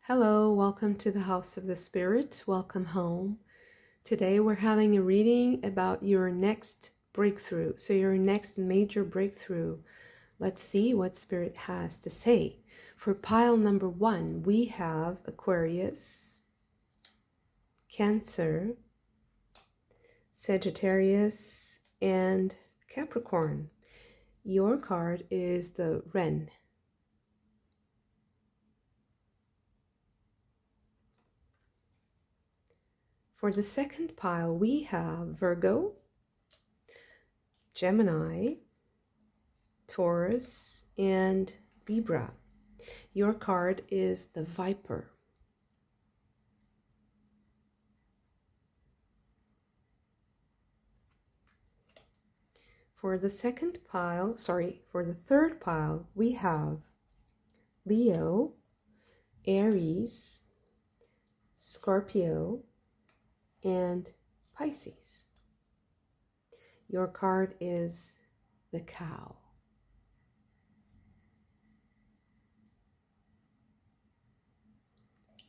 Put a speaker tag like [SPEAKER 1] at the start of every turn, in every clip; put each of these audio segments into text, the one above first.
[SPEAKER 1] Hello, welcome to the House of the Spirit. Welcome home. Today we're having a reading about your next breakthrough. So your next major breakthrough. Let's see what Spirit has to say. For pile number 1, we have Aquarius, Cancer, Sagittarius, and Capricorn. Your card is the Wren. For the second pile, we have Virgo, Gemini, Taurus, and Libra. Your card is the Viper. For the third pile, we have Leo, Aries, Scorpio, and Pisces. Your card is the Cow.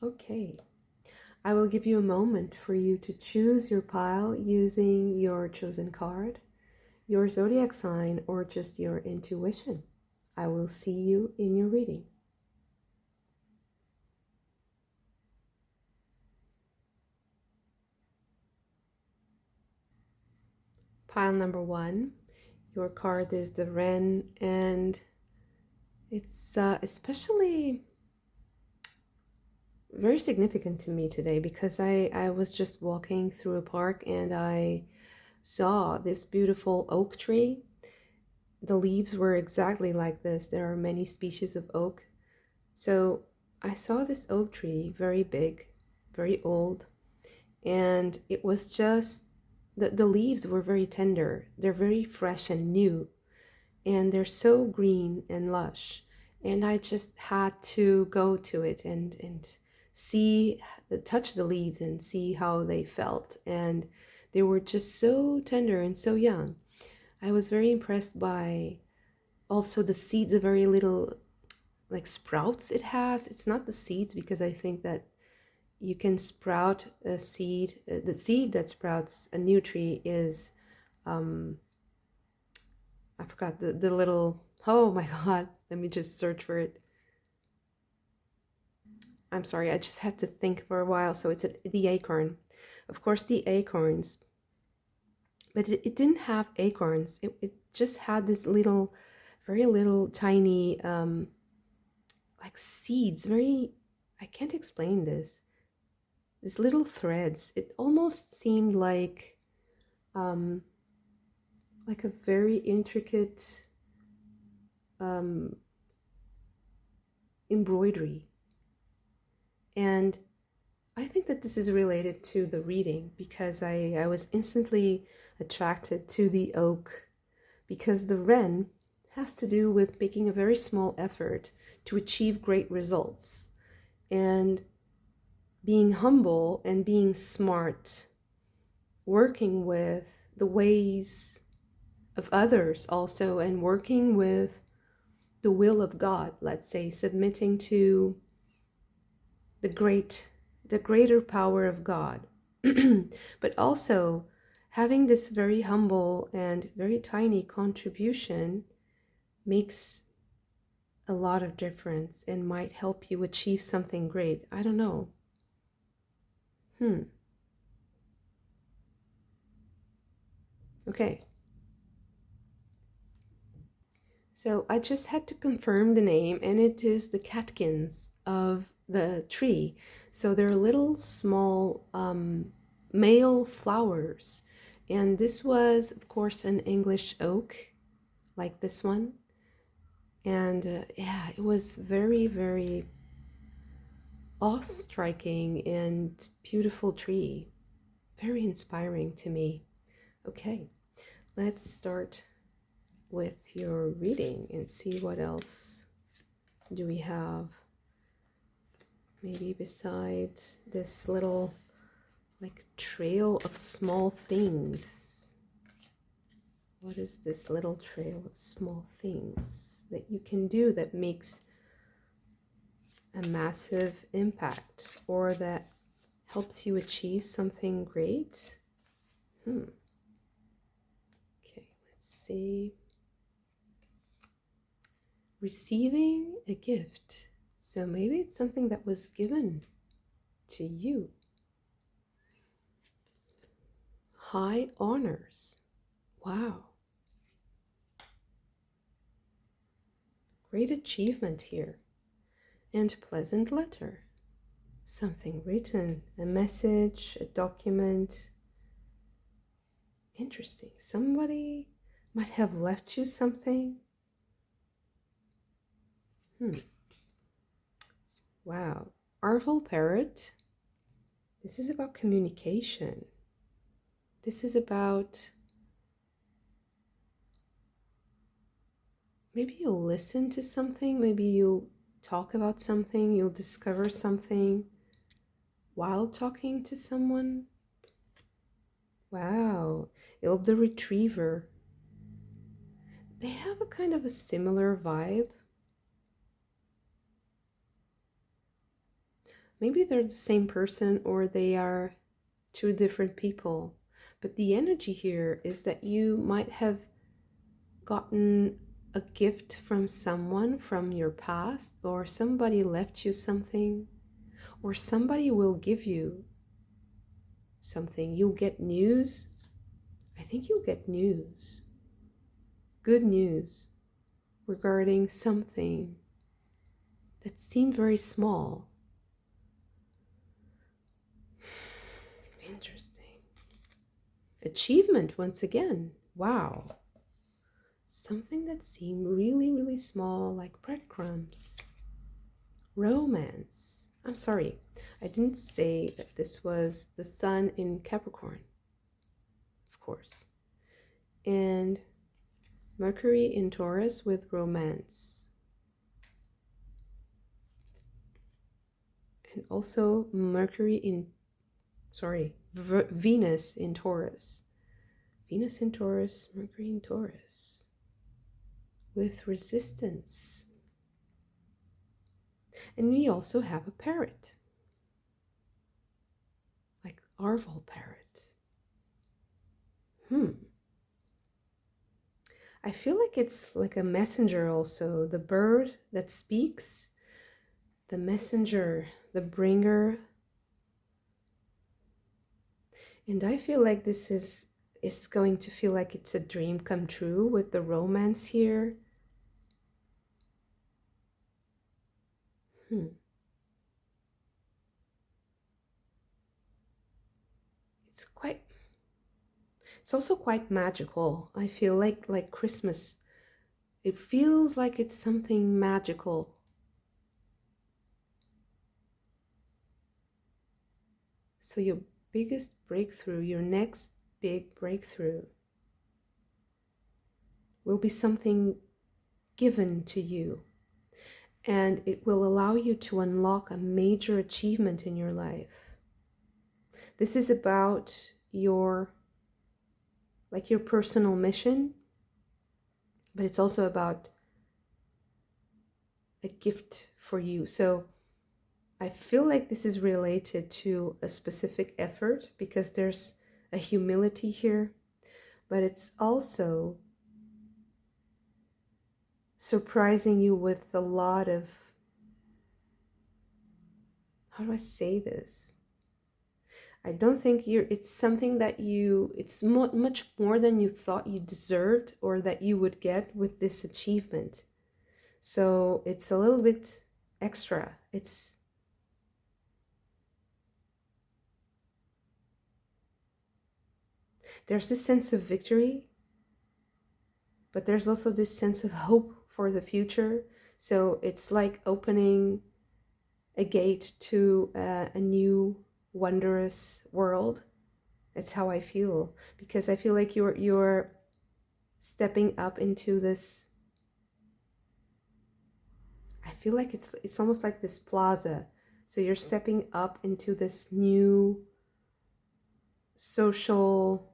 [SPEAKER 1] Okay, I will give you a moment for you to choose your pile using your chosen card, your zodiac sign, or just your intuition. I will see you in your reading. Pile number 1, your card is the Wren, and it's especially very significant to me today because I was just walking through a park and I saw this beautiful oak tree. The leaves were exactly like this. There are many species of oak. So I saw this oak tree, very big, very old, and it was just the leaves were very tender. They're very fresh and new, and they're so green and lush. And I just had to go to it and see, touch the leaves and see how they felt. And they were just so tender and so young. I was very impressed by also the seed, the very little like sprouts it has. It's not the seeds, because I think that you can sprout a seed. The seed that sprouts a new tree is, I forgot the little, oh my God, let me just search for it. I'm sorry, I just had to think for a while. So it's the acorn. Of course, the acorns, but it didn't have acorns. It just had this little, very little tiny, like seeds, very, I can't explain this. These little threads. It almost seemed like a very intricate embroidery. And I think that this is related to the reading, because I was instantly attracted to the oak, because the Wren has to do with making a very small effort to achieve great results, and being humble and being smart, working with the ways of others also, and working with the will of God, let's say, submitting to the greater power of God, but also having this very humble and very tiny contribution makes a lot of difference and might help you achieve something great. I don't know. Okay. So I just had to confirm the name, and it is the catkins of the tree. So they're little small male flowers. And this was, of course, an English oak, like this one. And yeah, it was very, very awe-striking and beautiful tree. Very inspiring to me. Okay, let's start with your reading and see what else do we have. Maybe beside this little like trail of small things. What is this little trail of small things that you can do that makes a massive impact, or that helps you achieve something great. Okay, let's see. Receiving a gift. So maybe it's something that was given to you. High honors. Wow. Great achievement here. And pleasant letter. Something written, a message, a document. Interesting. Somebody might have left you something. Wow. Arval Parrot. This is about communication. This is about, maybe you'll listen to something, maybe you'll talk about something, you'll discover something while talking to someone. Wow. Ilb the Retriever. They have a kind of a similar vibe. Maybe they're the same person, or they are two different people. But the energy here is that you might have gotten a gift from someone from your past, or somebody left you something, or somebody will give you something. You'll get news. I think you'll get news. Good news regarding something that seemed very small. Interesting. Achievement once again. Wow. Something that seemed really, really small, like breadcrumbs. Romance. I'm sorry, I didn't say that this was the sun in Capricorn. Of course. And Mercury in Taurus with romance. And also Venus in Taurus. Venus in Taurus, Mercury in Taurus. With resistance. And we also have a parrot. Like Arval Parrot. I feel like it's like a messenger also. The bird that speaks. The messenger, the bringer. And I feel like this is going to feel like it's a dream come true with the romance here. It's also quite magical. I feel like Christmas. It feels like it's something magical. So your biggest breakthrough, your next big breakthrough, will be something given to you. And it will allow you to unlock a major achievement in your life. This is about your personal mission, but it's also about a gift for you. So I feel like this is related to a specific effort, because there's a humility here, but it's also surprising you with a lot of, how do I say this? I don't think it's something that it's much more than you thought you deserved or that you would get with this achievement. So it's a little bit extra. There's this sense of victory, but there's also this sense of hope for the future. So it's like opening a gate to a new wondrous world. It's how I feel, because I feel like you're stepping up into this. I feel like it's almost like this plaza. So you're stepping up into this new social,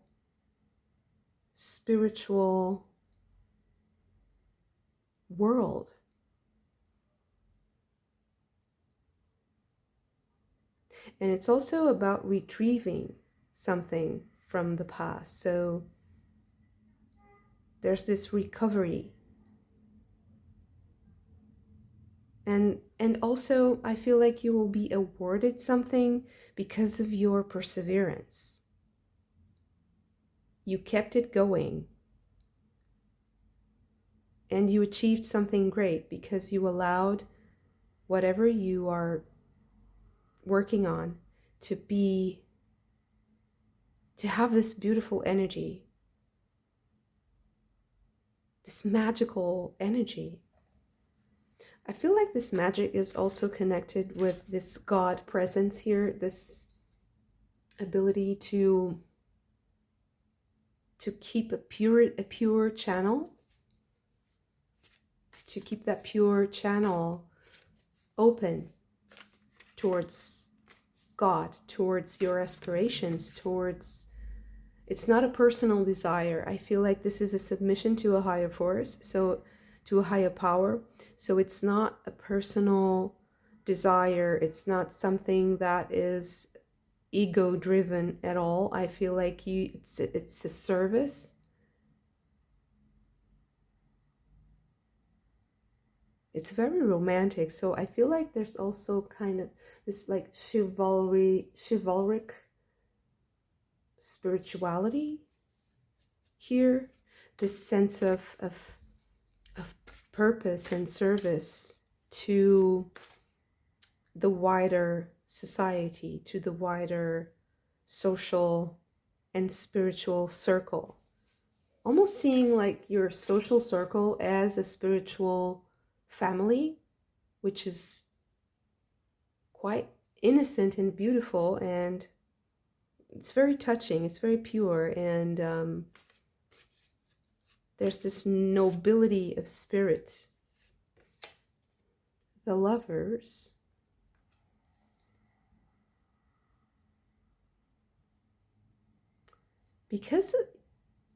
[SPEAKER 1] spiritual world. And it's also about retrieving something from the past. So there's this recovery. And also I feel like you will be awarded something because of your perseverance. You kept it going. And you achieved something great because you allowed whatever you are working on to have this beautiful energy, this magical energy. I feel like this magic is also connected with this God presence here, this ability to keep a pure channel, to keep that pure channel open towards God, towards your aspirations, towards... It's not a personal desire. I feel like this is a submission to a higher force, so to a higher power. So it's not a personal desire. It's not something that is ego-driven at all. I feel like it's a service. It's very romantic. So I feel like there's also kind of this like chivalric spirituality here, this sense of purpose and service to the wider society, to the wider social and spiritual circle. Almost seeing like your social circle as a spiritual family, which is quite innocent and beautiful, and it's very touching, it's very pure, and there's this nobility of spirit. The Lovers. Because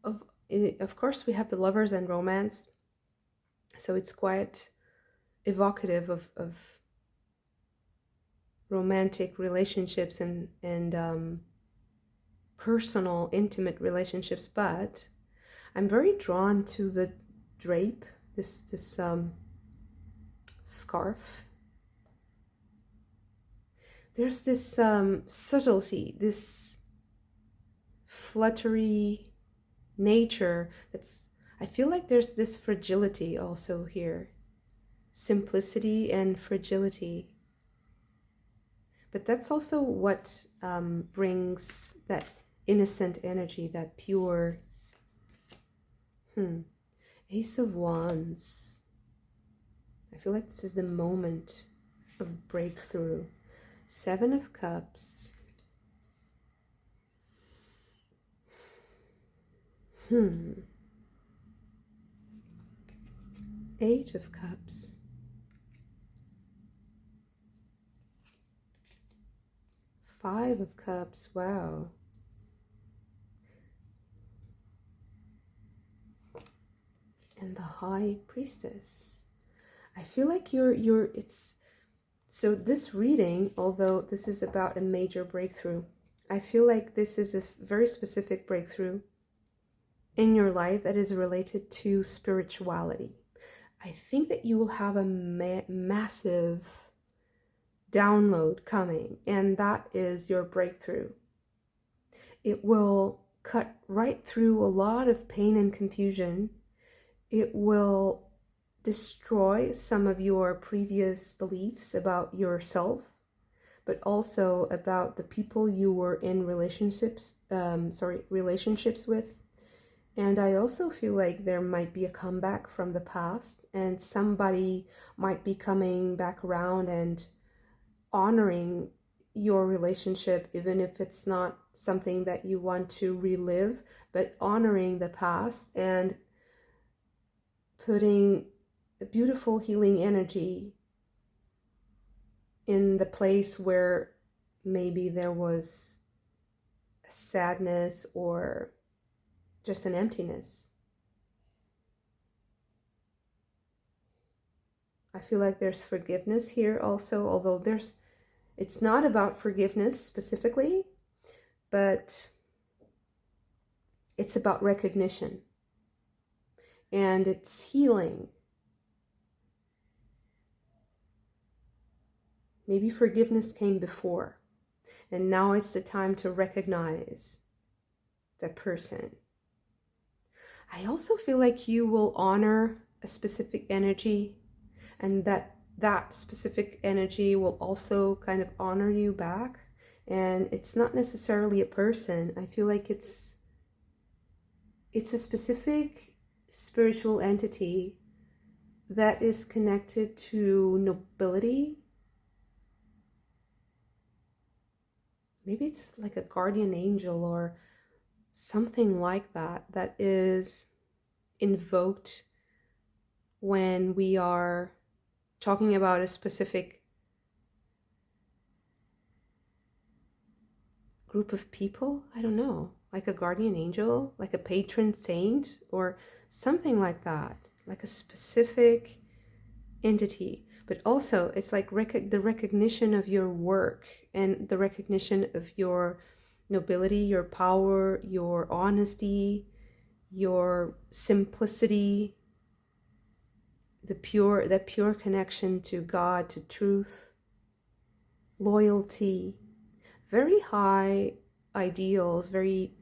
[SPEAKER 1] of course we have the Lovers and romance, so it's quite evocative of romantic relationships and personal, intimate relationships, but I'm very drawn to the drape, this scarf. There's this subtlety, this fluttery nature that's... I feel like there's this fragility also here. Simplicity and fragility. But that's also what brings that innocent energy, that pure... Ace of Wands. I feel like this is the moment of breakthrough. Seven of Cups. Eight of Cups. Five of Cups. Wow. And the High Priestess. I feel like it's... So this reading, although this is about a major breakthrough, I feel like this is a very specific breakthrough in your life that is related to spirituality. I think that you will have a massive download coming, and that is your breakthrough. It will cut right through a lot of pain and confusion. It will destroy some of your previous beliefs about yourself, but also about the people you were in relationships with. And I also feel like there might be a comeback from the past, and somebody might be coming back around and honoring your relationship, even if it's not something that you want to relive, but honoring the past and putting a beautiful healing energy in the place where maybe there was a sadness or just an emptiness. I feel like there's forgiveness here also, although there's It's not about forgiveness specifically, but it's about recognition. And it's healing. Maybe forgiveness came before, and now it's the time to recognize that person. I also feel like you will honor a specific energy, and that specific energy will also kind of honor you back. And it's not necessarily a person. I feel like it's a specific spiritual entity that is connected to nobility. Maybe it's like a guardian angel or something like that, that is invoked when we are talking about a specific group of people. I don't know, like a guardian angel, like a patron saint or something like that, like a specific entity. But also it's like the recognition of your work and the recognition of your nobility, your power, your honesty, your simplicity, that pure connection to God, to truth, loyalty, very high ideals, very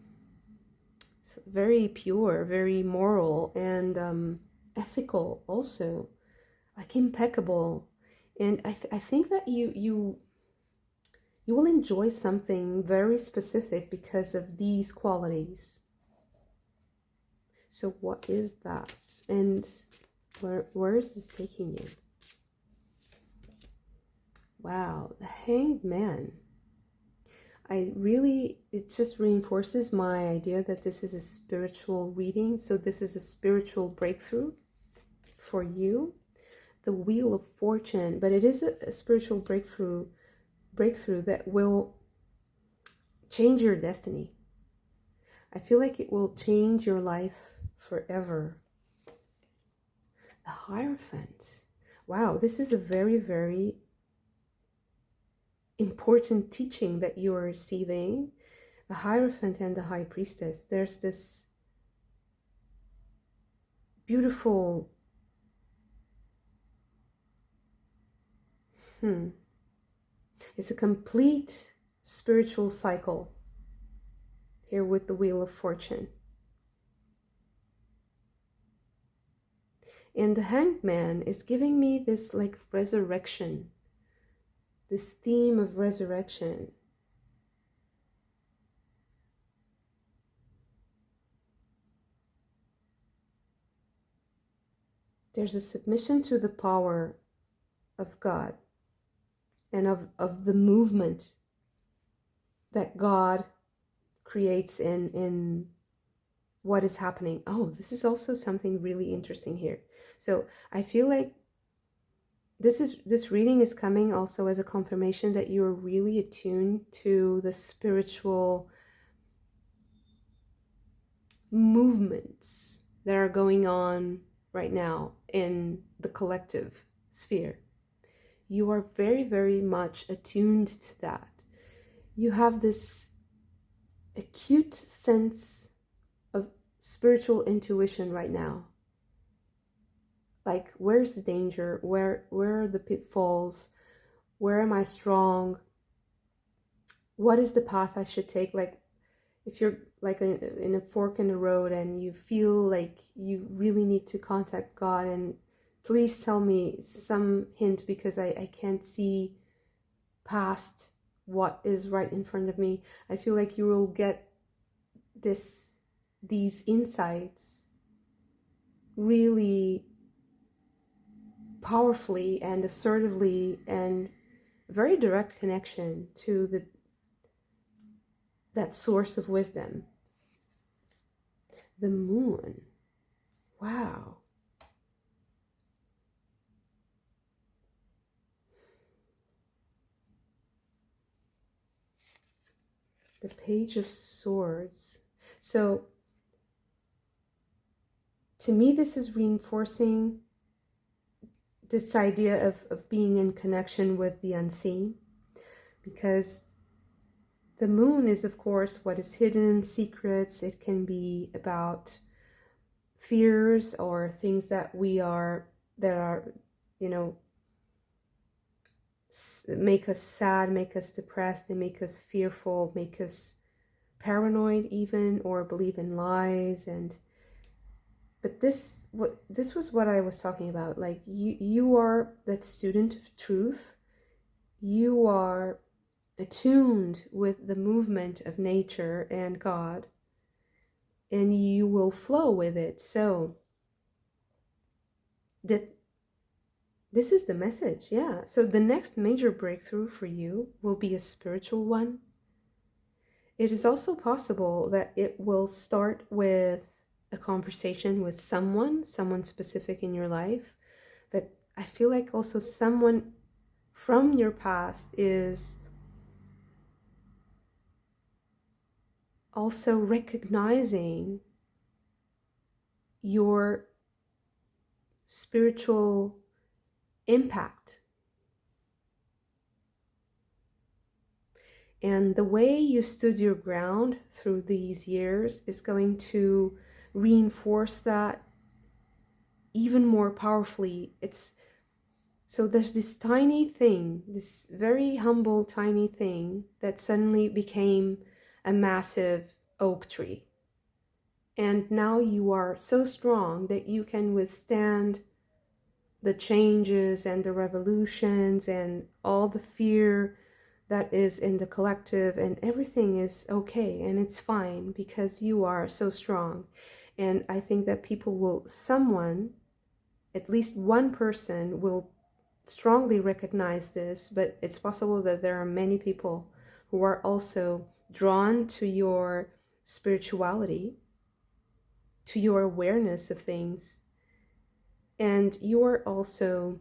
[SPEAKER 1] pure, very moral, and ethical also, like impeccable. And I think that you will enjoy something very specific because of these qualities. So what is that? And where is this taking you? Wow, the Hanged Man. It just reinforces my idea that this is a spiritual reading. So this is a spiritual breakthrough for you. The Wheel of Fortune, but it is a spiritual breakthrough that will change your destiny. I feel like it will change your life forever. The Hierophant. Wow, this is a very, very important teaching that you are receiving. The Hierophant and the High Priestess. There's this beautiful it's a complete spiritual cycle here with the Wheel of Fortune. And the Hanged Man is giving me this like resurrection, this theme of resurrection. There's a submission to the power of God and of the movement that God creates in what is happening. Oh, this is also something really interesting here. So I feel like this reading is coming also as a confirmation that you're really attuned to the spiritual movements that are going on right now in the collective sphere. You are very, very much attuned to that. You have this acute sense of spiritual intuition right now. Like, where's the danger? Where are the pitfalls? Where am I strong? What is the path I should take? Like, if you're like in a fork in the road and you feel like you really need to contact God, and please tell me some hint, because I can't see past what is right in front of me. I feel like you will get these insights really powerfully and assertively, and very direct connection to that source of wisdom. The Moon. Wow. The Page of Swords. So to me, this is reinforcing this idea of being in connection with the unseen. because the moon is, of course, what is hidden, secrets. It can be about fears or things that are, make us sad, make us depressed, they make us fearful, make us paranoid even, or believe in lies. But this was what I was talking about. Like you are that student of truth. You are attuned with the movement of nature and God, and you will flow with it. So that this is the message. Yeah. So the next major breakthrough for you will be a spiritual one. It is also possible that it will start with a conversation with someone specific in your life, that I feel like also someone from your past is also recognizing your spiritual impact. And the way you stood your ground through these years is going to reinforce that even more powerfully. So there's this tiny thing, this very humble tiny thing that suddenly became a massive oak tree. And now you are so strong that you can withstand the changes and the revolutions and all the fear that is in the collective, and everything is okay and it's fine because you are so strong. And I think that someone, at least one person, will strongly recognize this, but it's possible that there are many people who are also drawn to your spirituality, to your awareness of things. And you're also,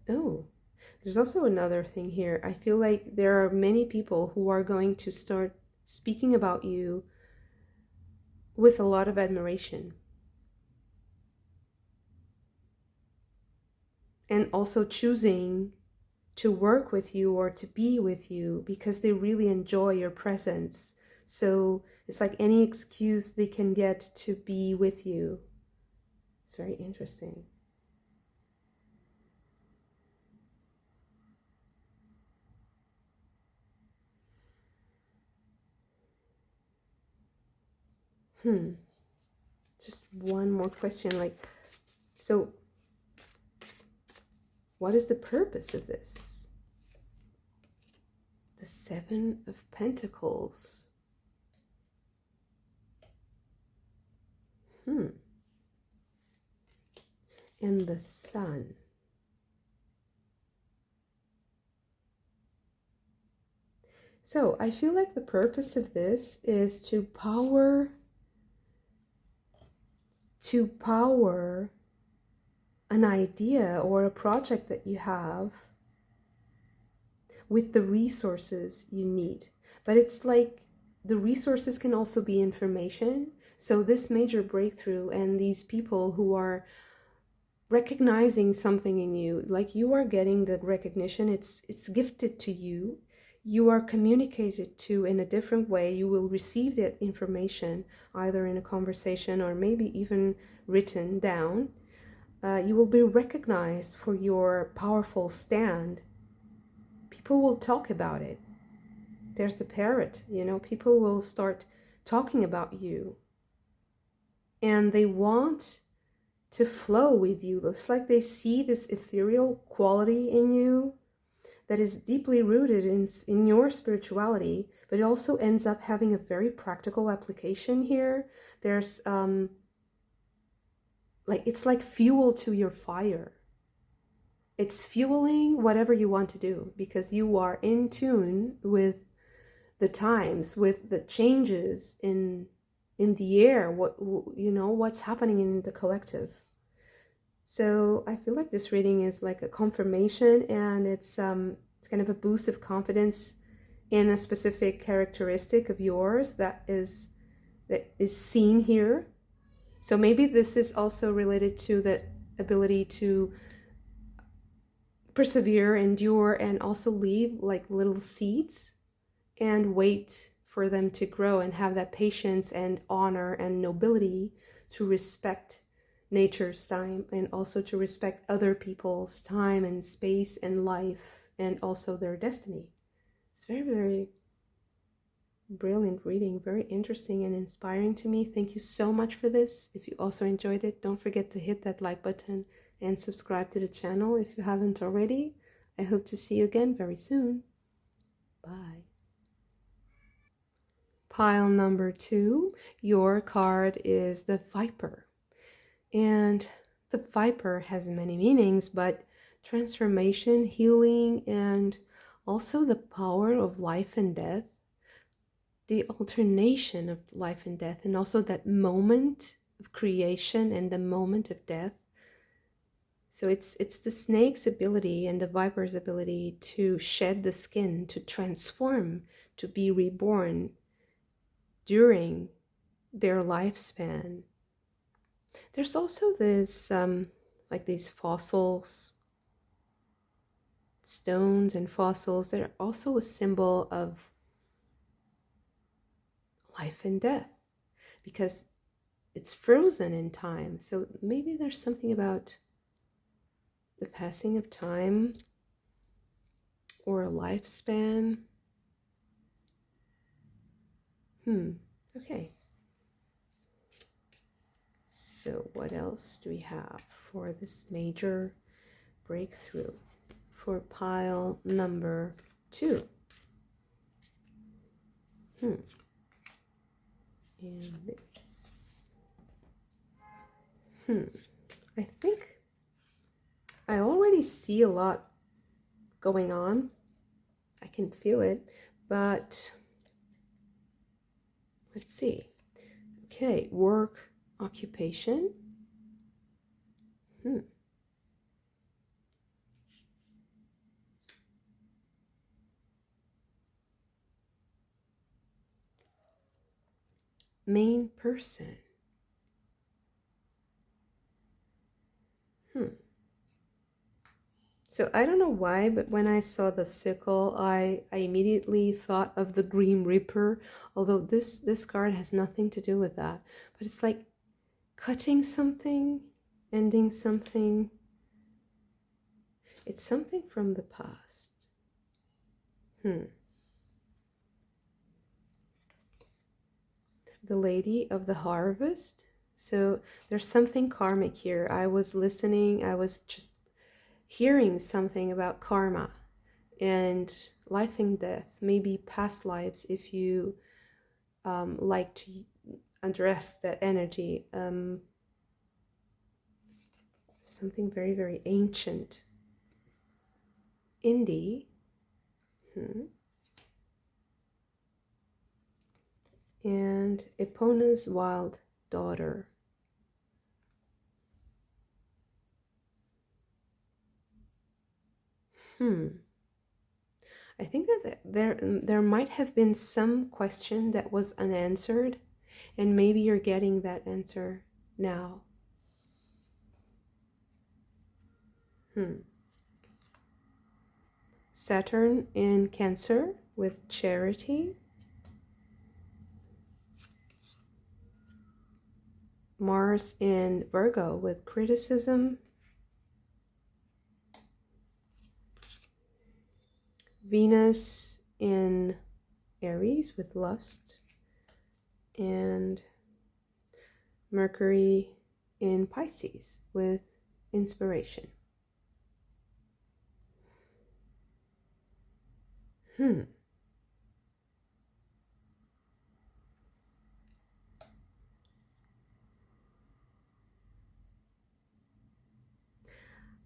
[SPEAKER 1] there's also another thing here. I feel like there are many people who are going to start speaking about you with a lot of admiration. And also choosing to work with you or to be with you because they really enjoy your presence. So it's like any excuse they can get to be with you. It's very interesting. Just one more question. So what is the purpose of this? The Seven of Pentacles. And the Sun. So I feel like the purpose of this is to power an idea or a project that you have with the resources you need. But it's like the resources can also be information. So this major breakthrough and these people who are recognizing something in you, like you are getting the recognition, it's gifted to you. You are communicated to in a different way. You will receive that information either in a conversation or maybe even written down. You will be recognized for your powerful stand. People will talk about it. There's the parrot, people will start talking about you. And they want to flow with you. It's like they see this ethereal quality in you that is deeply rooted in your spirituality, but it also ends up having a very practical application here. There's it's like fuel to your fire. It's fueling whatever you want to do because you are in tune with the times, with the changes in the air, what's happening in the collective. So I feel like this reading is like a confirmation, and it's kind of a boost of confidence in a specific characteristic of yours that is seen here. So maybe this is also related to the ability to persevere, endure, and also leave like little seeds and wait for them to grow, and have that patience and honor and nobility to respect nature's time, and also to respect other people's time and space and life, and also their destiny. It's very, very brilliant reading, very interesting and inspiring to me. Thank you so much for this. If you also enjoyed it, don't forget to hit that like button and subscribe to the channel if you haven't already. I hope to see you again very soon. Bye. Pile number 2, your card is the Viper. And the Viper has many meanings, but transformation, healing, and also the power of life and death, the alternation of life and death, and also that moment of creation and the moment of death. So it's the snake's ability and the viper's ability to shed the skin, to transform, to be reborn during their lifespan. There's also this like these fossils, stones and fossils, they're also a symbol of life and death, because it's frozen in time. So maybe there's something about the passing of time or a lifespan. Okay. So what else do we have for this major breakthrough for pile number 2? And this. I think I already see a lot going on. I can feel it, but let's see. Okay, work, occupation. Main person. So I don't know why, but when I saw the sickle, I immediately thought of the Grim Reaper, although this card has nothing to do with that. But it's like cutting something, ending something. It's something from the past. The Lady of the Harvest. So there's something karmic here. I was listening, I was just hearing something about karma and life and death, maybe past lives, if you like to address that energy. Something very, very ancient. Indie. And Epona's wild daughter. I think that there might have been some question that was unanswered, and maybe you're getting that answer now. Saturn in Cancer with charity. Mars in Virgo with criticism. Venus in Aries with lust. And Mercury in Pisces with inspiration.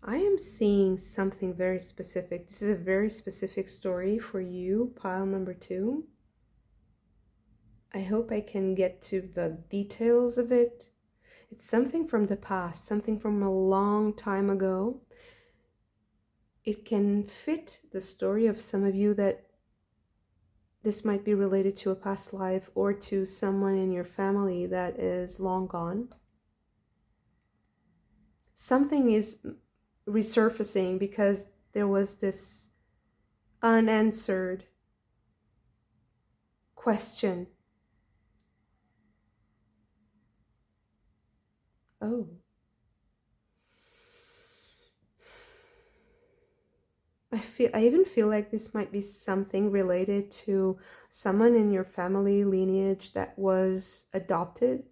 [SPEAKER 1] I am seeing something very specific. This is a very specific story for you, pile number 2. I hope I can get to the details of it. It's something from the past, something from a long time ago. It can fit the story of some of you that this might be related to a past life, or to someone in your family that is long gone. Something is resurfacing because there was this unanswered question. Oh. I even feel like this might be something related to someone in your family lineage that was adopted,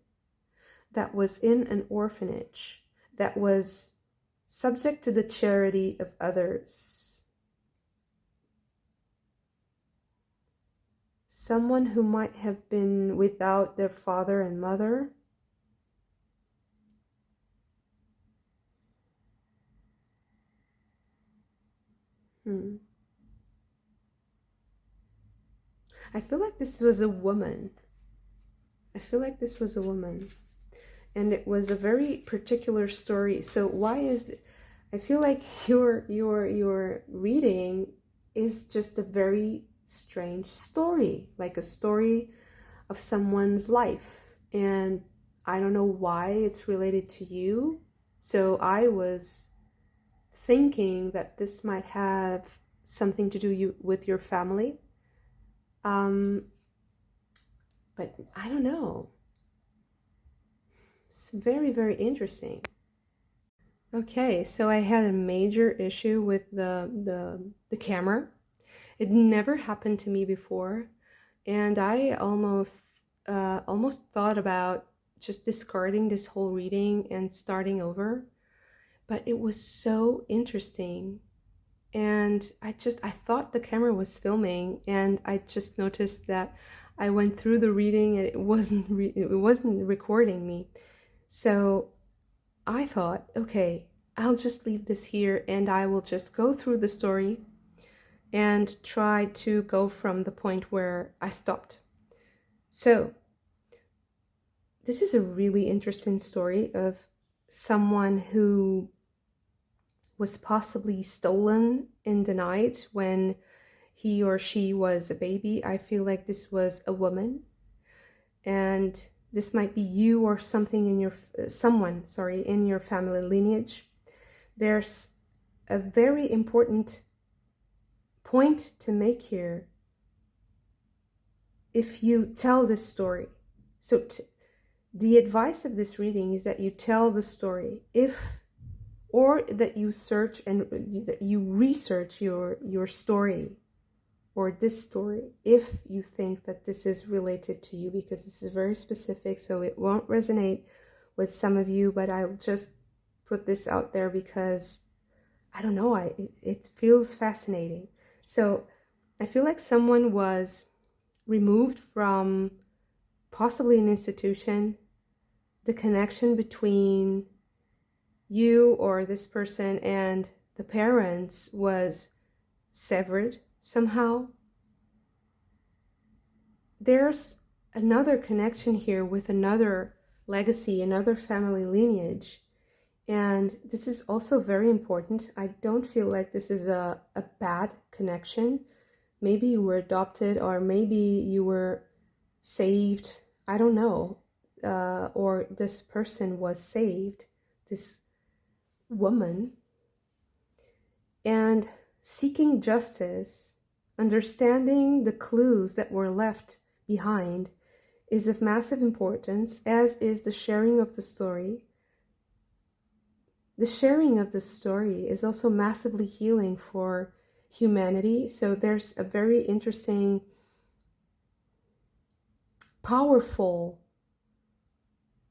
[SPEAKER 1] that was in an orphanage, that was subject to the charity of others. Someone who might have been without their father and mother. I feel like this was a woman. And it was a very particular story. So why is it? I feel like your reading is just a very strange story, like a story of someone's life, and I don't know why it's related to you. So I was thinking that this might have something to do with your family, but I don't know. It's very, very interesting. Okay, so I had a major issue with the camera. It never happened to me before, and I almost thought about just discarding this whole reading and starting over. But it was so interesting, and I thought the camera was filming, and I just noticed that I went through the reading and it wasn't recording me. So I thought, okay, I'll just leave this here and I will just go through the story and try to go from the point where I stopped. So this is a really interesting story of someone who was possibly stolen in the night when he or she was a baby. I feel like this was a woman, and this might be you or something in your in your family lineage. There's a very important point to make here if you tell this story. So the advice of this reading is that you tell the story, or that you search and that you research your story or this story if you think that this is related to you, because this is very specific, so it won't resonate with some of you, but I'll just put this out there because I don't know, it feels fascinating. So I feel like someone was removed from possibly an institution. The connection between you or this person and the parents was severed somehow. There's another connection here with another legacy, another family lineage, and this is also very important. I don't feel like this is a bad connection. Maybe you were adopted, or maybe you were saved, I don't know, or this person was saved, this woman, and seeking justice, understanding the clues that were left behind is of massive importance, as is the sharing of the story. The sharing of the story is also massively healing for humanity. So there's a very interesting, powerful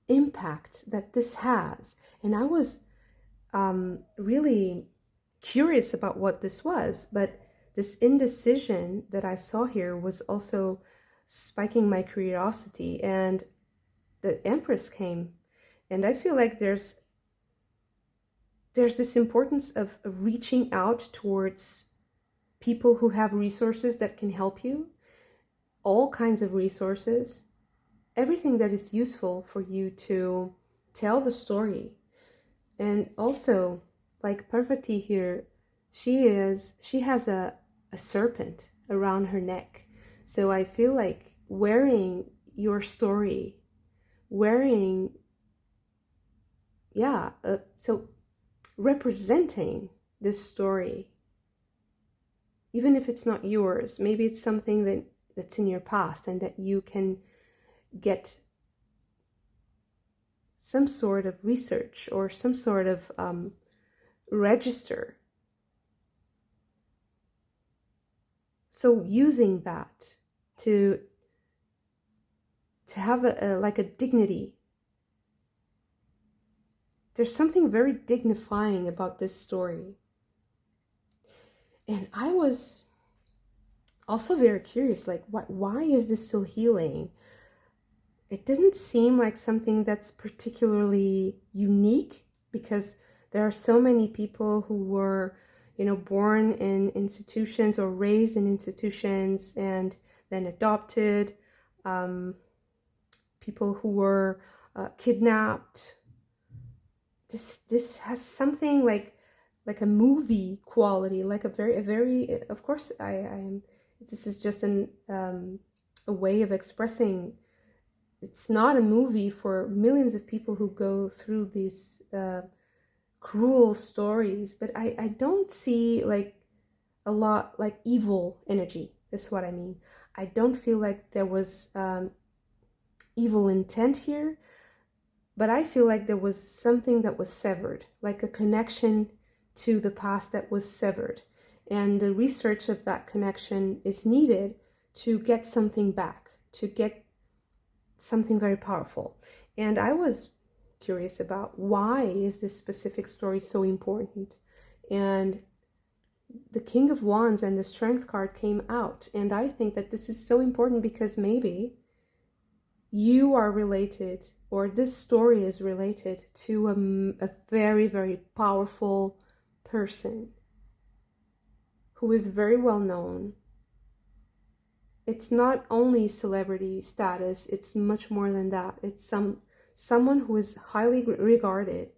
[SPEAKER 1] impact that this has. And I was really curious about what this was, but this indecision that I saw here was also spiking my curiosity, and the Empress came, and I feel like there's this importance of reaching out towards people who have resources that can help you, all kinds of resources, everything that is useful for you to tell the story. And also, like Parvati here, she has a serpent around her neck. So I feel like wearing your story, so representing this story even if it's not yours, maybe it's something that's in your past and that you can get some sort of research or some sort of register. So using that to have like a dignity. There's something very dignifying about this story. And I was also very curious, like, why is this so healing? It doesn't seem like something that's particularly unique, because there are so many people who were, born in institutions or raised in institutions and then adopted, people who were kidnapped. This has something like a movie quality, like a very, of course, I am. This is just a way of expressing. It's not a movie for millions of people who go through these cruel stories, but I don't see like a lot like evil energy. Is what I mean. I don't feel like there was evil intent here, but I feel like there was something that was severed, like a connection to the past that was severed. And the research of that connection is needed to get something back, to get something very powerful. And I was curious about, why is this specific story so important? And the King of Wands and the Strength card came out. And I think that this is so important because maybe you are related, or this story is related to a very, very powerful person who is very well known. It's not only celebrity status, it's much more than that. It's someone who is highly regarded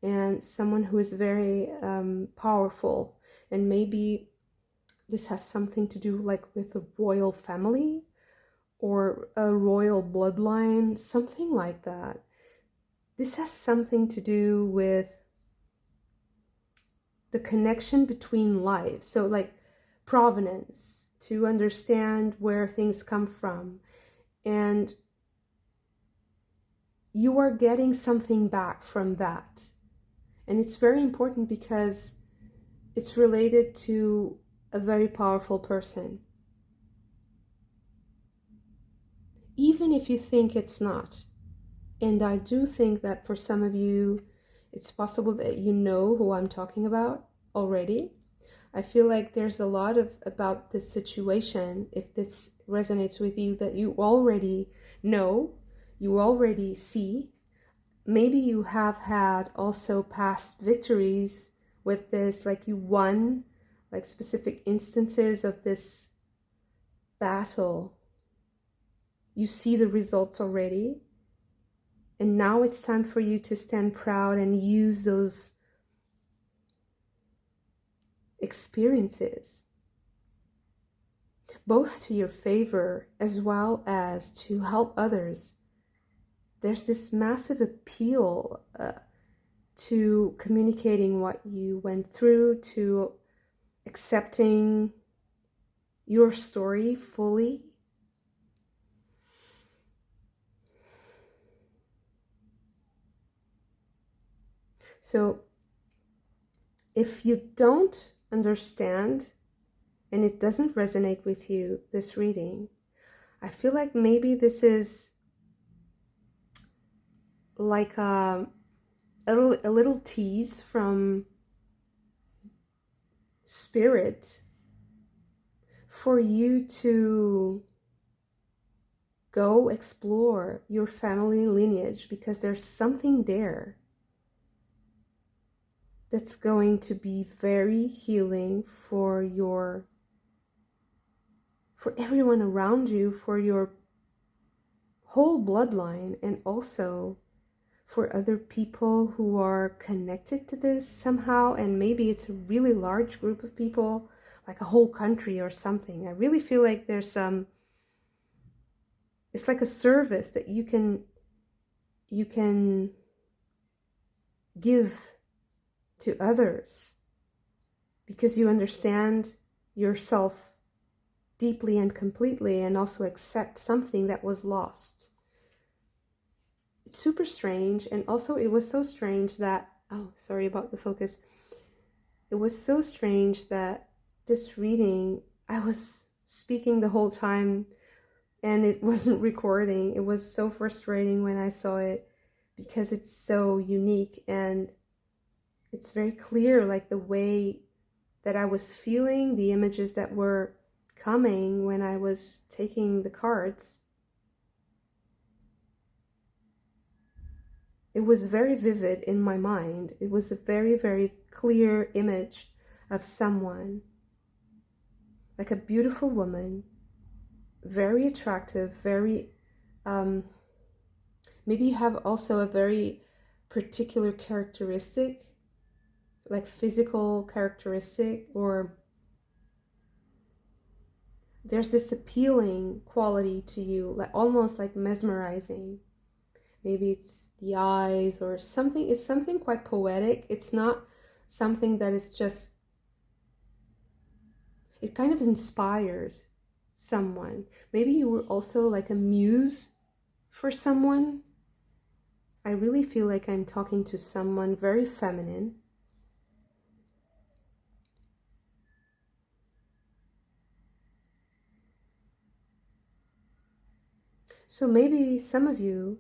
[SPEAKER 1] and someone who is very powerful. And maybe this has something to do like with a royal family or a royal bloodline, something like that. This has something to do with the connection between lives. So like provenance, to understand where things come from. And you are getting something back from that. And it's very important because it's related to a very powerful person. Even if you think it's not. And I do think that for some of you, it's possible that you know who I'm talking about already. I feel like there's a lot about this situation, if this resonates with you, that you already know, you already see. Maybe you have had also past victories with this, like you won, like specific instances of this battle. You see the results already. And now it's time for you to stand proud and use those experiences, both to your favor as well as to help others. There's this massive appeal to communicating what you went through, to accepting your story fully. So if you don't understand and it doesn't resonate with you, this reading, I feel like maybe this is like a little tease from Spirit for you to go explore your family lineage, because there's something there that's going to be very healing for everyone around you, for your whole bloodline, and also for other people who are connected to this somehow. And maybe it's a really large group of people, like a whole country or something. I really feel like there's it's like a service that you can give to others, because you understand yourself deeply and completely, and also accept something that was lost. It's super strange. And also it was so strange that, oh, sorry about the focus. It was so strange that this reading, I was speaking the whole time and it wasn't recording. It was so frustrating when I saw it because it's so unique and it's very clear, like the way that I was feeling, the images that were coming when I was taking the cards. It was very vivid in my mind. It was a very, very clear image of someone, like a beautiful woman, very attractive, very, maybe you have also a very particular characteristic, like physical characteristic, or there's this appealing quality to you, like almost like mesmerizing. Maybe it's the eyes or something. It's something quite poetic. It's not something that is just, it kind of inspires someone. Maybe you were also like a muse for someone. I really feel like I'm talking to someone very feminine. So maybe some of you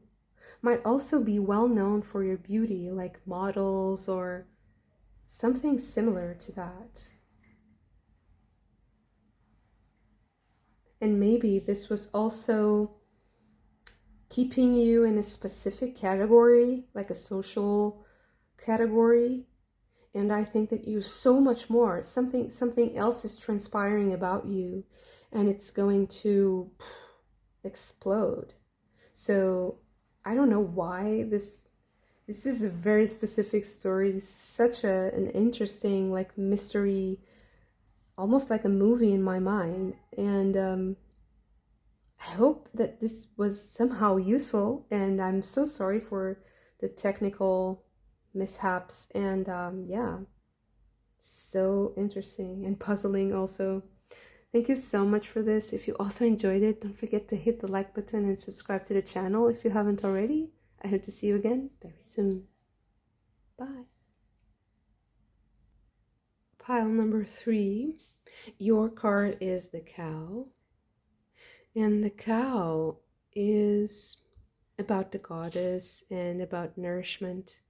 [SPEAKER 1] might also be well known for your beauty, like models or something similar to that. And maybe this was also keeping you in a specific category, like a social category. And I think that you so much more, something else is transpiring about you and it's going to explode. So I don't know why this is a very specific story. This is such an interesting, like, mystery, almost like a movie in my mind. And I hope that this was somehow useful, and I'm so sorry for the technical mishaps. And yeah, so interesting and puzzling also. Thank you so much for this. If you also enjoyed it, don't forget to hit the like button and subscribe to the channel if you haven't already. I hope to see you again very soon. Bye. Pile number 3. Your card is the cow. And the cow is about the goddess and about nourishment.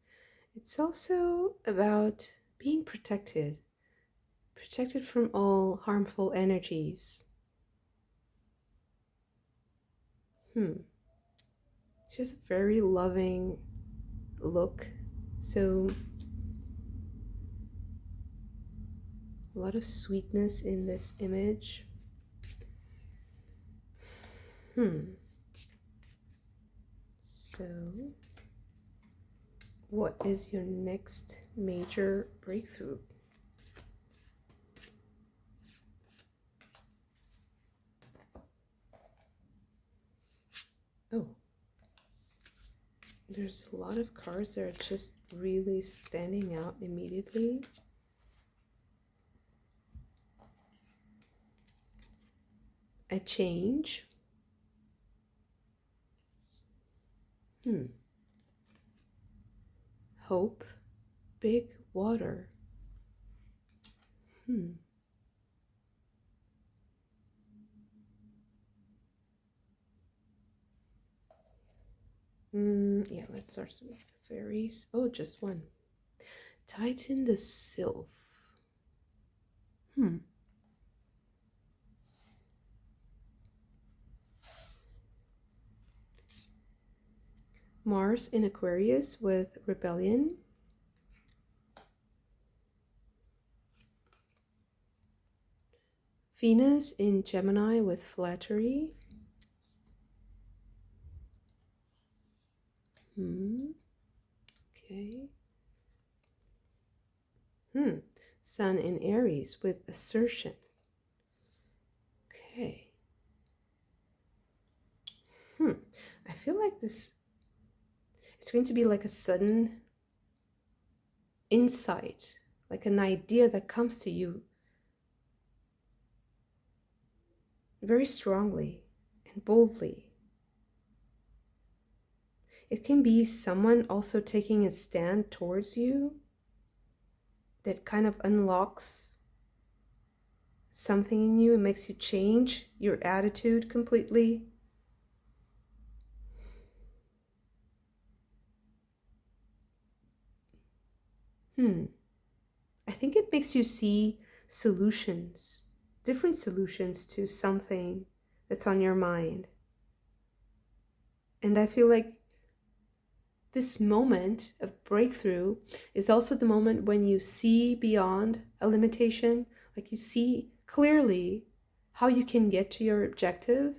[SPEAKER 1] It's also about being protected from all harmful energies. She has a very loving look. So a lot of sweetness in this image. So what is your next major breakthrough? Oh, there's a lot of cards that are just really standing out immediately. A change. Hope. Big water. Yeah, let's start with fairies. Oh, just one. Tighten the sylph. Mars in Aquarius with rebellion. Venus in Gemini with flattery. Okay. Sun in Aries with assertion. Okay. I feel like it's going to be like a sudden insight, like an idea that comes to you very strongly and boldly. It can be someone also taking a stand towards you that kind of unlocks something in you and makes you change your attitude completely. I think it makes you see solutions, different solutions to something that's on your mind. And I feel like this moment of breakthrough is also the moment when you see beyond a limitation, like you see clearly how you can get to your objective.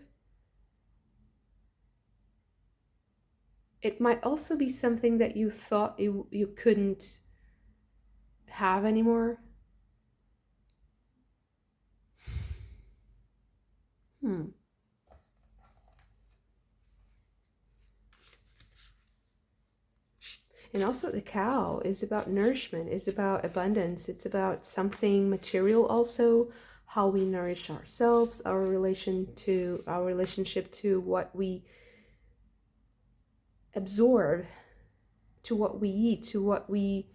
[SPEAKER 1] It might also be something that you thought you couldn't have anymore. And also the cow is about nourishment, is about abundance, it's about something material also, how we nourish ourselves, our relationship to what we absorb, to what we eat, to what we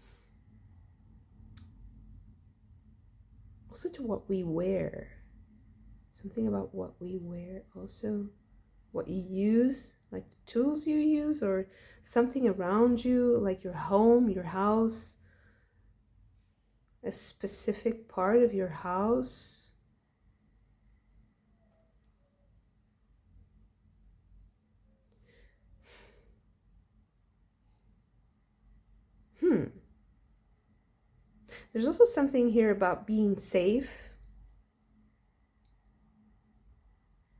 [SPEAKER 1] wear. Something about what we wear also, what you use, like the tools you use, or something around you, like your home, your house, a specific part of your house. There's also something here about being safe.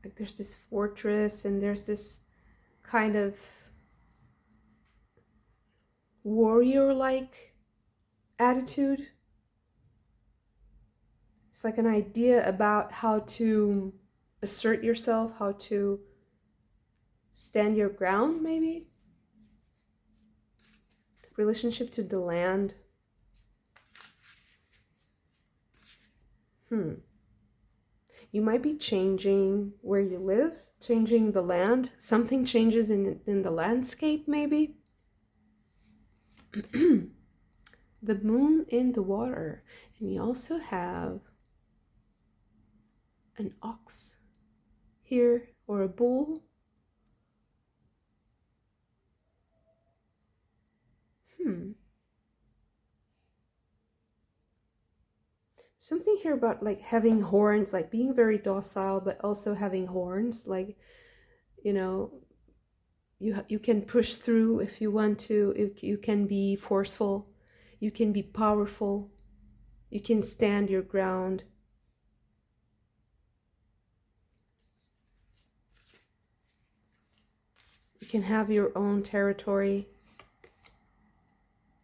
[SPEAKER 1] Like there's this fortress and there's this kind of warrior-like attitude. It's like an idea about how to assert yourself, how to stand your ground, maybe. Relationship to the land. You might be changing where you live, changing the land. Something changes in the landscape, maybe. The moon in the water. And you also have an ox here, or a bull. Something here about like having horns, like being very docile, but also having horns, like, you know, you can push through if you want to, you can be forceful, you can be powerful, you can stand your ground. You can have your own territory.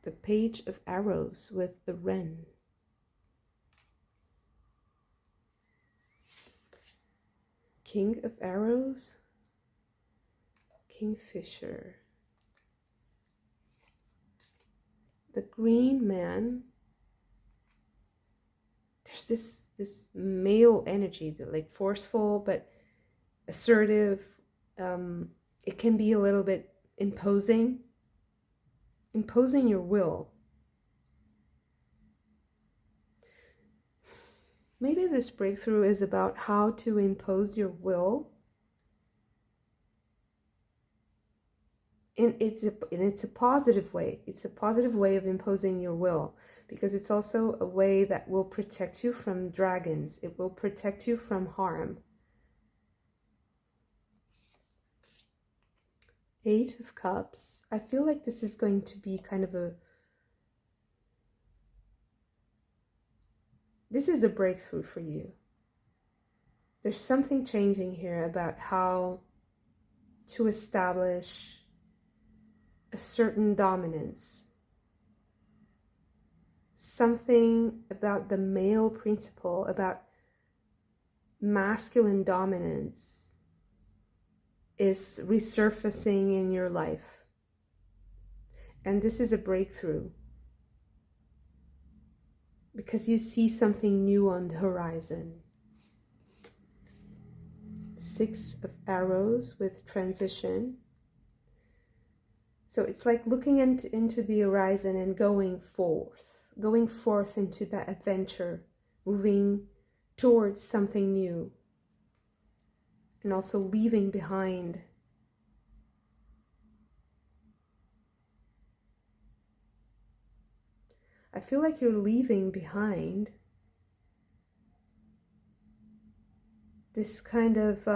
[SPEAKER 1] The Page of Arrows with the wren. King of Arrows, Kingfisher. The Green Man. There's this male energy, that like forceful but assertive. It can be a little bit imposing your will. Maybe this breakthrough is about how to impose your will. And it's a positive way. It's a positive way of imposing your will, because it's also a way that will protect you from dragons. It will protect you from harm. Eight of Cups. I feel like this is going to be kind of this is a breakthrough for you. There's something changing here about how to establish a certain dominance. Something about the male principle, about masculine dominance, is resurfacing in your life. And this is a breakthrough, because you see something new on the horizon. Six of Arrows with transition. So it's like looking into the horizon and going forth into that adventure, moving towards something new, and also leaving behind. I feel like you're leaving behind this kind of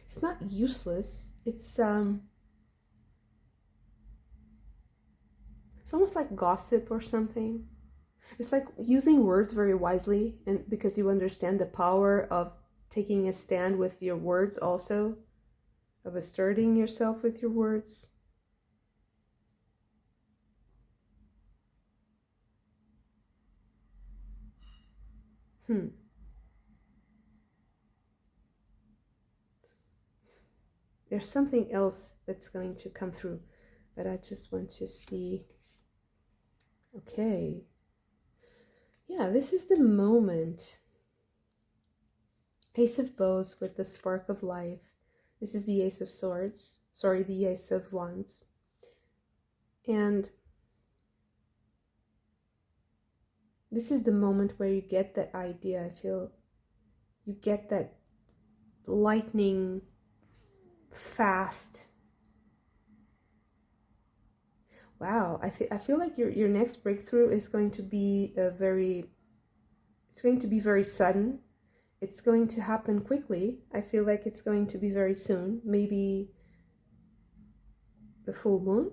[SPEAKER 1] it's not useless. It's almost like gossip or something. It's like using words very wisely, and because you understand the power of taking a stand with your words also, of asserting yourself with your words. There's something else that's going to come through, but I just want to see. Okay. Yeah, this is the moment. Ace of Bows with the spark of life. This is the Ace of Swords. Sorry, the Ace of Wands. And this is the moment where you get that idea. I feel you get that lightning fast. Wow, I feel like your next breakthrough is going to be very sudden. It's going to happen quickly. I feel like it's going to be very soon. Maybe the full moon.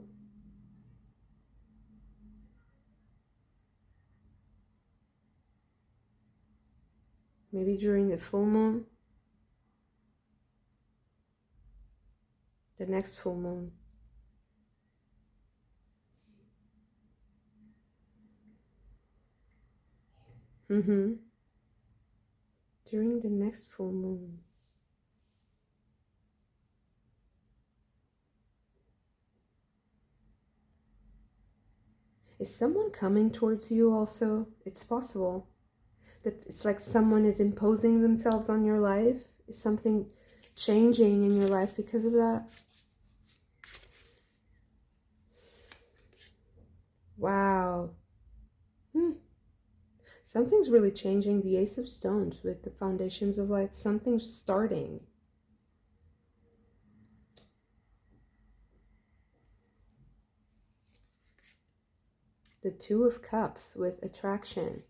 [SPEAKER 1] Maybe during the full moon. The next full moon. During the next full moon. Is someone coming towards you also? It's possible that it's like someone is imposing themselves on your life. Is something changing in your life because of that? Wow. Something's really changing. The Ace of Stones with the foundations of light. Something's starting. The Two of Cups with attraction.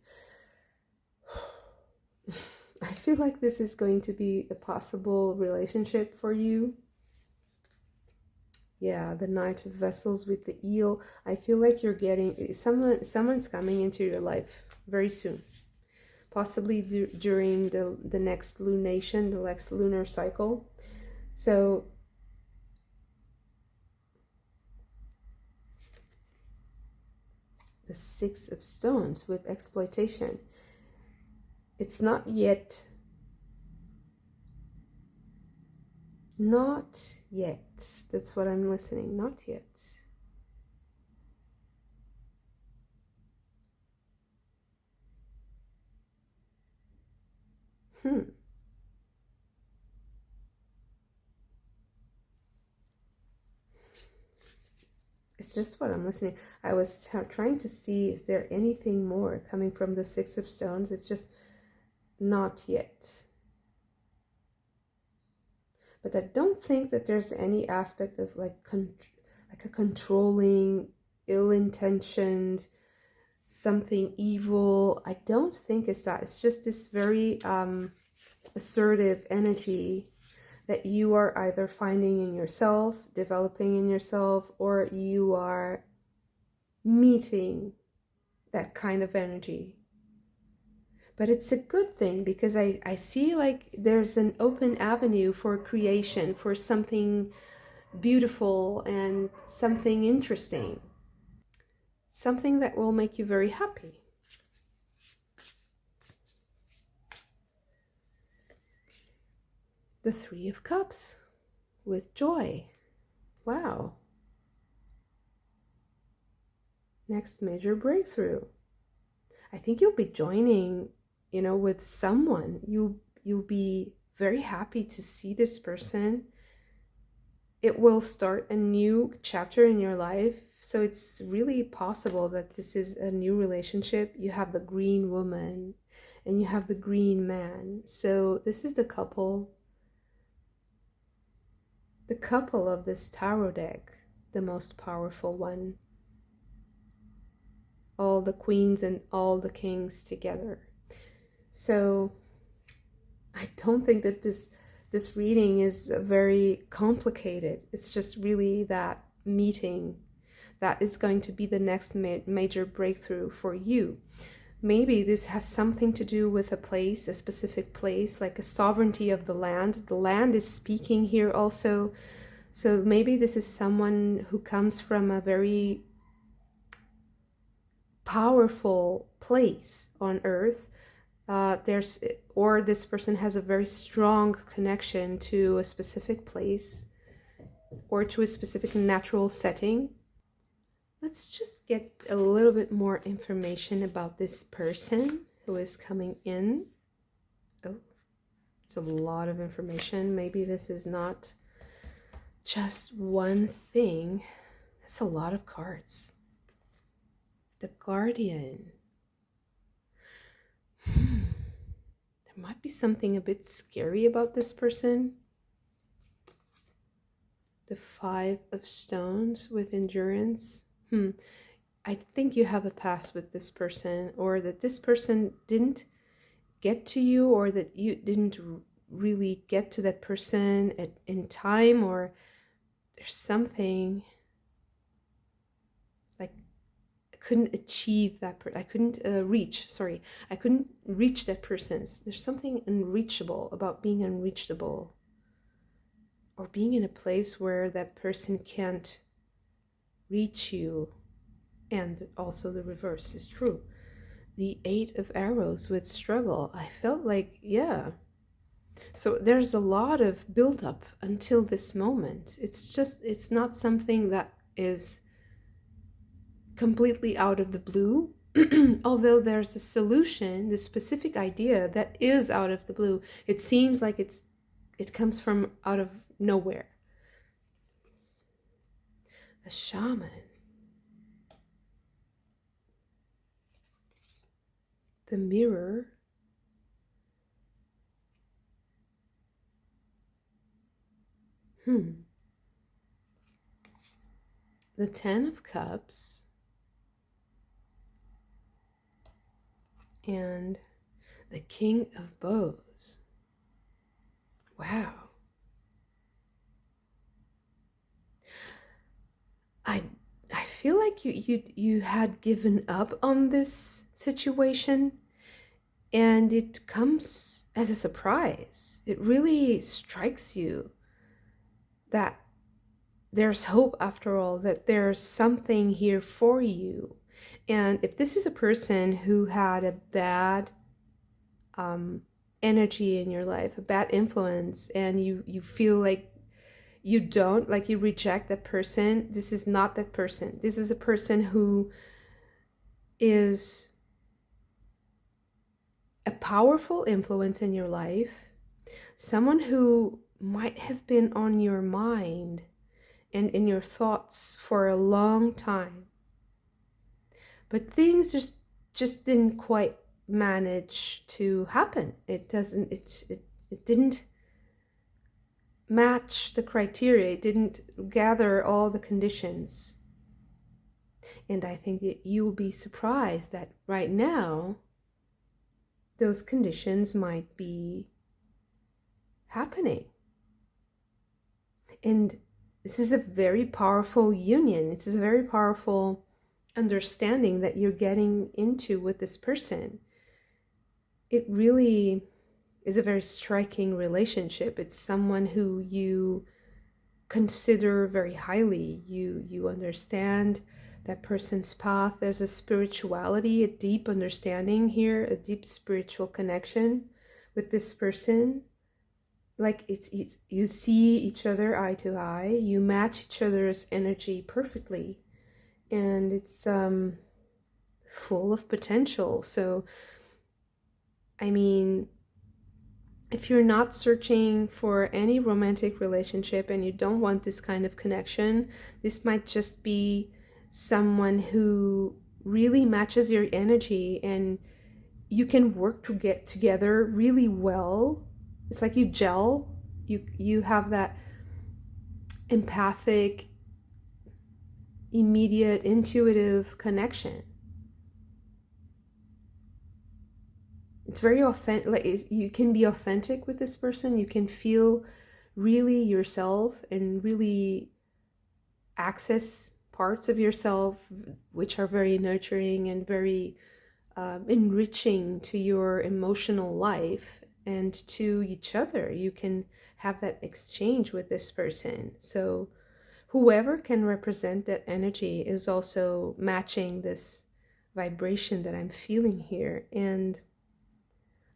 [SPEAKER 1] I feel like this is going to be a possible relationship for you. Yeah, the Knight of Vessels with the eel. I feel like you're getting someone's coming into your life very soon. Possibly during the next lunation, the next lunar cycle. So the Six of Stones with exploitation. It's not yet. Not yet. That's what I'm listening. Not yet. It's just what I'm listening. I was trying to see, is there anything more coming from the Six of Stones? It's just not yet. But I don't think that there's any aspect of like a controlling, ill-intentioned, something evil. I don't think it's that. It's just this very assertive energy that you are either finding in yourself, developing in yourself, or you are meeting that kind of energy. But it's a good thing because I see like there's an open avenue for creation, for something beautiful and something interesting. Something that will make you very happy. The Three of Cups with joy. Wow. Next major breakthrough. I think you'll be joining, with someone. You'll be very happy to see this person. It will start a new chapter in your life. So it's really possible that this is a new relationship. You have the green woman and you have the green man. So this is the couple of this tarot deck, the most powerful one. All the queens and all the kings together. So I don't think that this reading is very complicated. It's just really that meeting that is going to be the next major breakthrough for you. Maybe this has something to do with a place, a specific place, like a sovereignty of the land. The land is speaking here also. So maybe this is someone who comes from a very powerful place on earth. Or this person has a very strong connection to a specific place or to a specific natural setting. Let's just get a little bit more information about this person who is coming in. Oh, it's a lot of information. Maybe this is not just one thing. That's a lot of cards. The Guardian. There might be something a bit scary about this person. The Five of Stones with endurance. I think you have a past with this person, or that this person didn't get to you, or that you didn't really get to that person in time, or there's something like I couldn't achieve that. I couldn't reach that person. There's something unreachable about being unreachable, or being in a place where that person can't reach you. And also the reverse is true. The Eight of Arrows with struggle. I felt like, yeah. So there's a lot of buildup until this moment. It's not something that is completely out of the blue. Although there's a solution, the specific idea that is out of the blue. It seems like it comes from out of nowhere. The Shaman. The Mirror. The Ten of Cups. And the King of Bows. Wow. I feel like you had given up on this situation, and it comes as a surprise. It really strikes you that there's hope after all, that there's something here for you. And if this is a person who had a bad energy in your life, a bad influence, and you feel like you reject that person, this is not that person. This is a person who is a powerful influence in your life, someone who might have been on your mind and in your thoughts for a long time, but things just didn't quite manage to happen. It didn't match the criteria. It didn't gather all the conditions. And I think that you'll be surprised that right now those conditions might be happening. And this is a very powerful union. This is a very powerful understanding that you're getting into with this person. It really is a very striking relationship. It's someone who you consider very highly. You understand that person's path. There's a spirituality, a deep understanding here, a deep spiritual connection with this person. Like it's you see each other eye to eye. You match each other's energy perfectly. And it's full of potential. So, I mean, if you're not searching for any romantic relationship and you don't want this kind of connection, this might just be someone who really matches your energy and you can work to get together really well. It's like you gel. You have that empathic, immediate, intuitive connection. It's very authentic. Like, you can be authentic with this person. You can feel really yourself and really access parts of yourself which are very nurturing and very enriching to your emotional life and to each other. You can have that exchange with this person. So whoever can represent that energy is also matching this vibration that I'm feeling here. And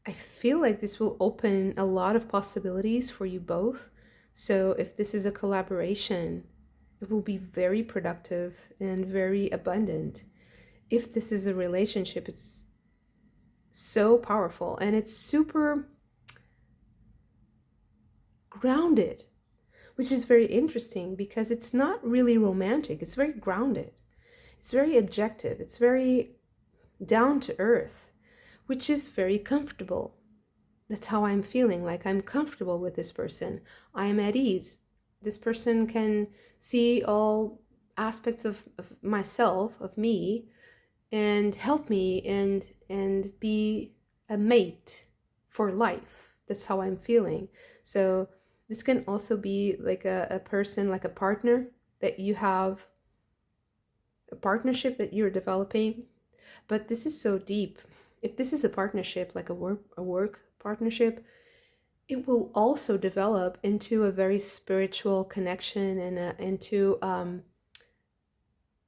[SPEAKER 1] I feel like this will open a lot of possibilities for you both. So if this is a collaboration, it will be very productive and very abundant. If this is a relationship, it's so powerful and it's super grounded, which is very interesting because it's not really romantic. It's very grounded. It's very objective. It's very down to earth, which is very comfortable. That's how I'm feeling. Like, I'm comfortable with this person. I am at ease. This person can see all aspects of myself, of me, and help me and be a mate for life. That's how I'm feeling. So this can also be like a person, like a partner that you have, a partnership that you're developing. But this is so deep. If this is a partnership, like a work partnership, it will also develop into a very spiritual connection and into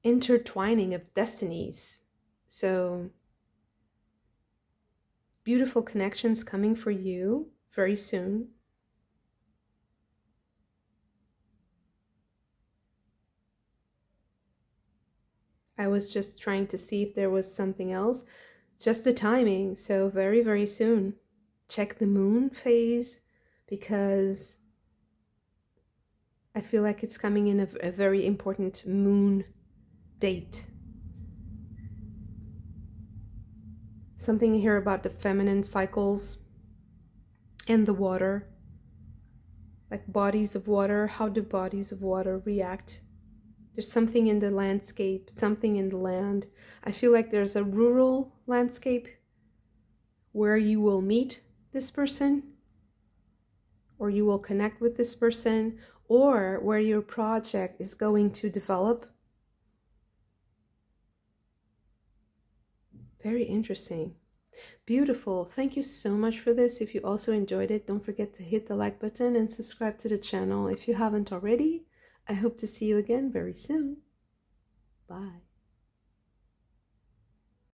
[SPEAKER 1] intertwining of destinies. So beautiful connections coming for you very soon. I was just trying to see if there was something else. Just the timing. So very, very soon. Check the moon phase because I feel like it's coming in a very important moon date. Something here about the feminine cycles and the water. Like bodies of water. How do bodies of water react? There's something in the landscape, something in the land. I feel like there's a rural landscape where you will meet this person, or you will connect with this person, or where your project is going to develop. Very interesting. Beautiful. Thank you so much for this. If you also enjoyed it, don't forget to hit the like button and subscribe to the channel if you haven't already. I hope to see you again very soon. Bye.